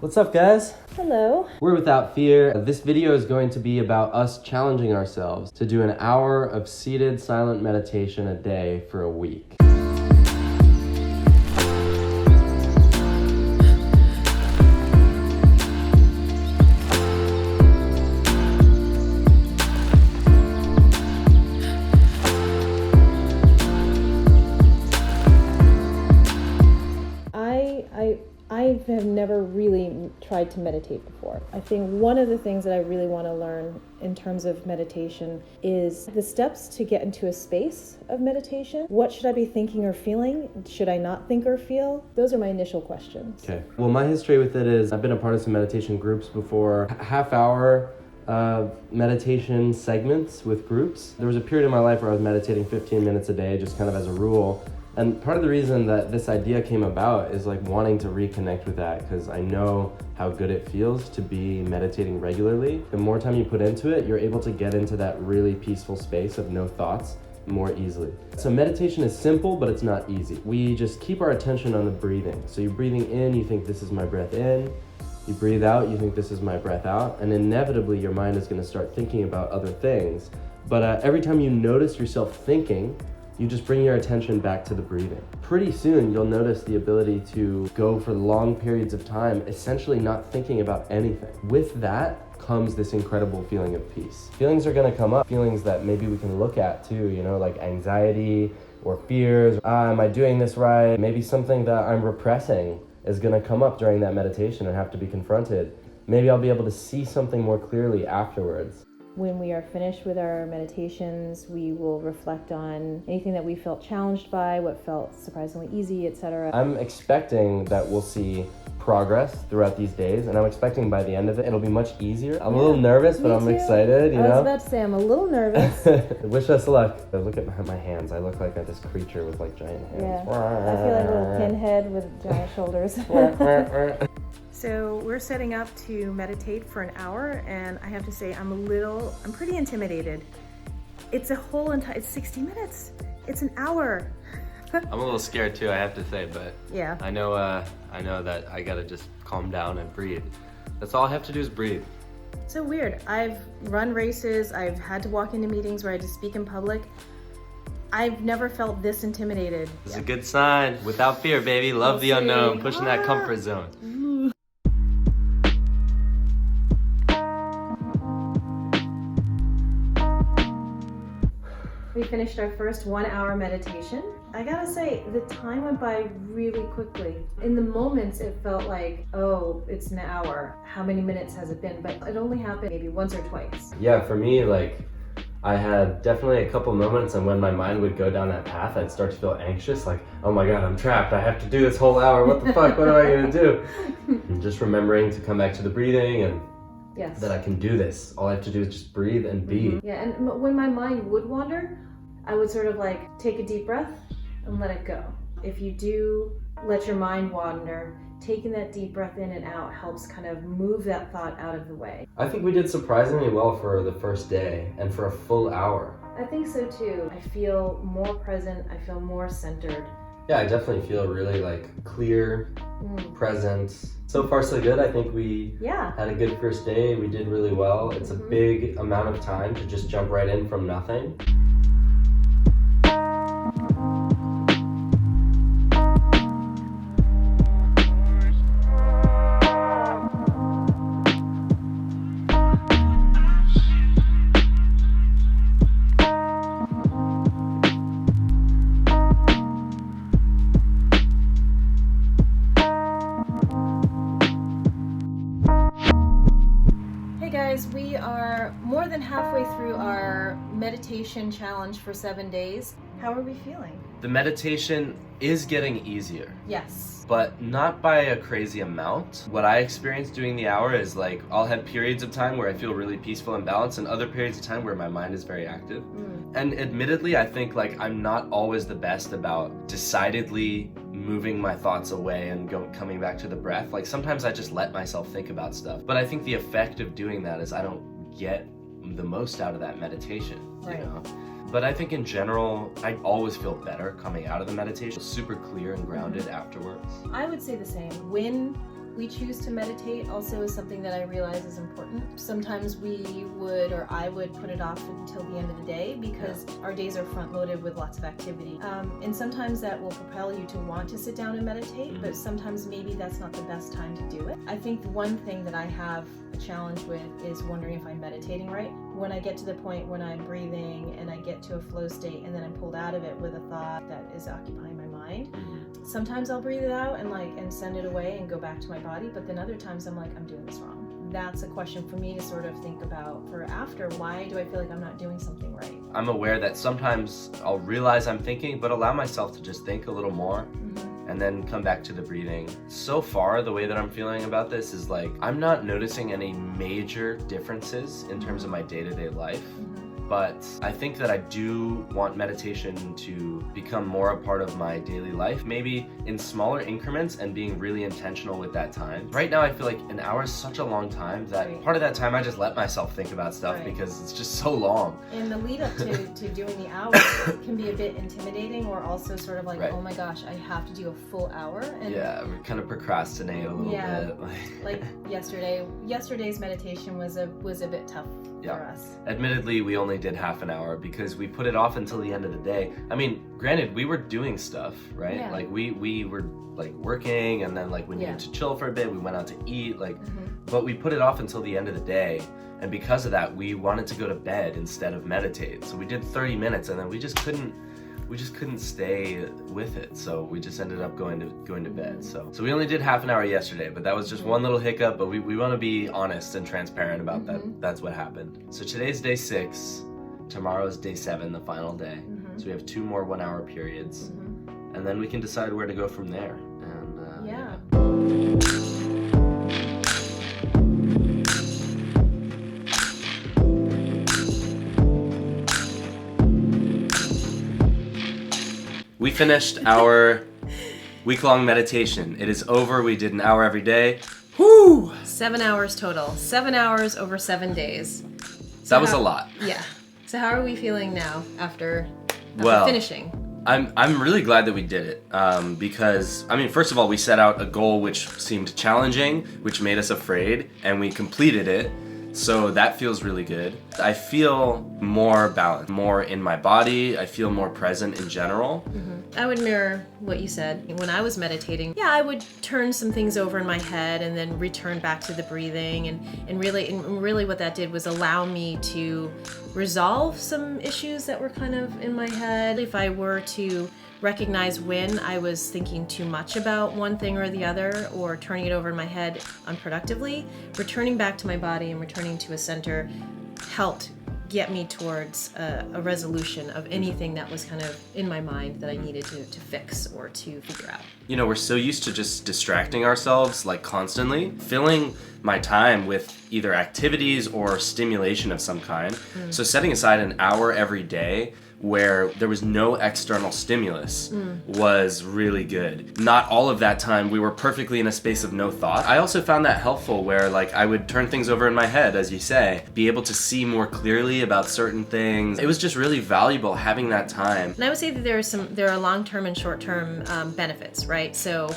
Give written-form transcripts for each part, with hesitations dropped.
What's up, guys? Hello. We're Without Fear. This video is going to be about us challenging ourselves to do an hour of seated silent meditation a day for a week. I have never really tried to meditate before. I think one of the things that I really want to learn in terms of meditation is the steps to get into a space of meditation. What should I be thinking or feeling? Should I not think or feel? Those are my initial questions. Okay. Well, my history with it is I've been a part of some meditation groups before. Half-hour meditation segments with groups. There was a period in my life where I was meditating 15 minutes a day, just kind of as a rule. And part of the reason that this idea came about is like wanting to reconnect with that, because I know how good it feels to be meditating regularly. The more time you put into it, you're able to get into that really peaceful space of no thoughts more easily. So meditation is simple, but it's not easy. We just keep our attention on the breathing. So you're breathing in, you think this is my breath in. You breathe out, you think this is my breath out. And inevitably your mind is going to start thinking about other things. But every time you notice yourself thinking, you just bring your attention back to the breathing. Pretty soon, you'll notice the ability to go for long periods of time, essentially not thinking about anything. With that comes this incredible feeling of peace. Feelings are gonna come up, feelings that maybe we can look at too, like anxiety or fears. Am I doing this right? Maybe something that I'm repressing is gonna come up during that meditation and have to be confronted. Maybe I'll be able to see something more clearly afterwards. When we are finished with our meditations, we will reflect on anything that we felt challenged by, what felt surprisingly easy, etc. I'm expecting that we'll see progress throughout these days, and I'm expecting by the end of it, it'll be much easier. I'm a little nervous, but I'm excited, I was about to say, I'm a little nervous. Wish us luck. Look at my hands. I look like this creature with like giant hands. Yeah, I feel like a little pinhead with giant shoulders. So we're setting up to meditate for an hour, and I have to say I'm pretty intimidated. It's it's 60 minutes. It's an hour. I'm a little scared too, I have to say, but yeah. I know that I gotta just calm down and breathe. That's all I have to do is breathe. So weird. I've run races, I've had to walk into meetings where I had to speak in public. I've never felt this intimidated. It's a good sign. Without fear, baby. Love the unknown. Pushing that comfort zone. We finished our first 1 hour meditation. I gotta say, the time went by really quickly. In the moments, it felt like, oh, it's an hour. How many minutes has it been? But it only happened maybe once or twice. Yeah, for me, I had definitely a couple moments, and when my mind would go down that path, I'd start to feel anxious, like, oh my God, I'm trapped. I have to do this whole hour. What the fuck? What am I gonna do? And just remembering to come back to the breathing and that I can do this. All I have to do is just breathe and be. Mm-hmm. Yeah, and when my mind would wander, I would sort of like take a deep breath and let it go. If you do let your mind wander, taking that deep breath in and out helps kind of move that thought out of the way. I think we did surprisingly well for the first day and for a full hour. I think so too. I feel more present. I feel more centered. Yeah, I definitely feel really clear, present. So far so good. I think we had a good first day. We did really well. It's a big amount of time to just jump right in from nothing. We are more than halfway through our meditation challenge for 7 days. How are we feeling? The meditation is getting easier. Yes. But not by a crazy amount. What I experience doing the hour is I'll have periods of time where I feel really peaceful and balanced, and other periods of time where my mind is very active. And admittedly, I think I'm not always the best about decidedly moving my thoughts away and coming back to the breath. Sometimes I just let myself think about stuff. But I think the effect of doing that is I don't get the most out of that meditation, right. You know? But I think in general, I always feel better coming out of the meditation, super clear and grounded afterwards. I would say the same. When we choose to meditate also is something that I realize is important. Sometimes I would put it off until the end of the day because our days are front loaded with lots of activity. And sometimes that will propel you to want to sit down and meditate, but sometimes maybe that's not the best time to do it. I think the one thing that I have a challenge with is wondering if I'm meditating right. When I get to the point when I'm breathing and I get to a flow state and then I'm pulled out of it with a thought that is occupying my mind, sometimes I'll breathe it out and send it away and go back to my body, but then other times I'm like, I'm doing this wrong. That's a question for me to sort of think about for after. Why do I feel like I'm not doing something right? I'm aware that sometimes I'll realize I'm thinking, but allow myself to just think a little more and then come back to the breathing. So far, the way that I'm feeling about this is like, I'm not noticing any major differences in terms of my day-to-day life. But I think that I do want meditation to become more a part of my daily life, maybe in smaller increments and being really intentional with that time. Right now I feel like an hour is such a long time that part of that time I just let myself think about stuff because it's just so long. And the lead up to doing the hour can be a bit intimidating, or also sort of like, oh my gosh, I have to do a full hour. And we kind of procrastinate a little bit. Like yesterday's meditation was a bit tough for us. Admittedly, we only did half an hour because we put it off until the end of the day. I mean, granted, we were doing stuff, right? Yeah. Like we were like working, and then like we needed to chill for a bit. We went out to eat, but we put it off until the end of the day. And because of that, we wanted to go to bed instead of meditate. So we did 30 minutes, and then we just couldn't stay with it. So we just ended up going to bed. So we only did half an hour yesterday, but that was just one little hiccup, but we want to be honest and transparent about that. That's what happened. So today's day 6, tomorrow's day 7, the final day. So we have 2 more 1-hour periods, and then we can decide where to go from there. And we finished our week-long meditation. It is over. We did an hour every day. Woo! 7 hours total. 7 hours over 7 days. So that was a lot. Yeah. So how are we feeling now after finishing? I'm really glad that we did it because, I mean, first of all, we set out a goal which seemed challenging, which made us afraid, and we completed it. So that feels really good. I feel more balanced, more in my body. I feel more present in general. I would mirror what you said. When I was meditating, I would turn some things over in my head and then return back to the breathing. And really what that did was allow me to resolve some issues that were kind of in my head. If I were to recognize when I was thinking too much about one thing or the other, or turning it over in my head unproductively, returning back to my body and returning to a center helped get me towards a resolution of anything that was kind of in my mind that I needed to fix or to figure out. You know, we're so used to just distracting ourselves like constantly, filling my time with either activities or stimulation of some kind. So setting aside an hour every day where there was no external stimulus was really good. Not all of that time we were perfectly in a space of no thought. I also found that helpful where like I would turn things over in my head, as you say, be able to see more clearly about certain things. It was just really valuable having that time. And I would say that there are long-term and short-term benefits, right? So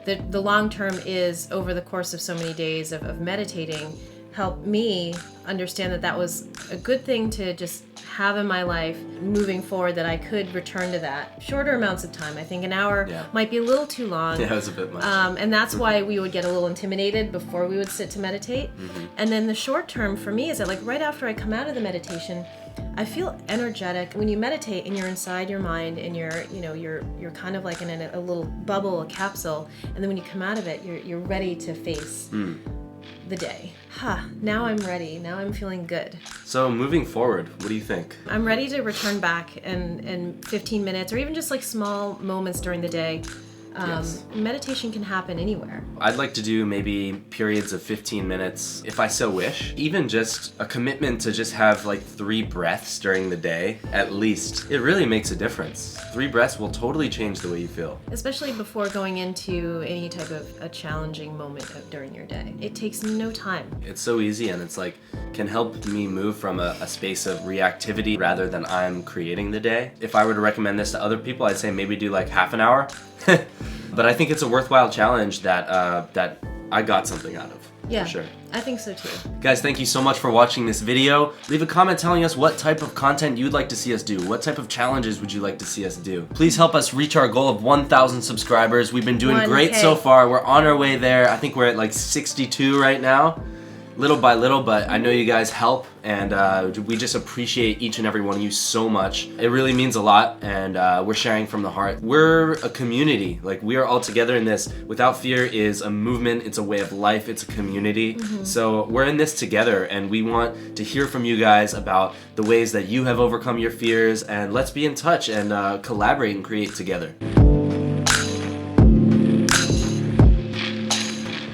the long-term is over the course of so many days of meditating, helped me understand that was a good thing to just have in my life moving forward, that I could return to that. Shorter amounts of time. I think an hour might be a little too long. Yeah, it was a bit much. And that's why we would get a little intimidated before we would sit to meditate. And then the short term for me is that like right after I come out of the meditation, I feel energetic. When you meditate and you're inside your mind and you're kind of like in a little bubble, a capsule, and then when you come out of it, you're ready to face the day. Now I'm ready. Now I'm feeling good. So moving forward, what do you think? I'm ready to return back in 15 minutes or even just like small moments during the day. Meditation can happen anywhere. I'd like to do maybe periods of 15 minutes, if I so wish. Even just a commitment to just have like 3 breaths during the day, at least. It really makes a difference. 3 breaths will totally change the way you feel. Especially before going into any type of a challenging moment during your day. It takes no time. It's so easy, and it's like, can help me move from a space of reactivity rather than I'm creating the day. If I were to recommend this to other people, I'd say maybe do like half an hour. But I think it's a worthwhile challenge that I got something out of. Yeah, For sure. I think so too. Guys, thank you so much for watching this video. Leave a comment telling us what type of content you'd like to see us do. What type of challenges would you like to see us do? Please help us reach our goal of 1,000 subscribers. We've been doing 1K. great so far. We're on our way there. I think we're at like 62 right now. Little by little, but I know you guys help, and we just appreciate each and every one of you so much. It really means a lot, and we're sharing from the heart. We're a community. Like, we are all together in this. Without Fear is a movement, it's a way of life, it's a community. So we're in this together, and we want to hear from you guys about the ways that you have overcome your fears, and let's be in touch and collaborate and create together.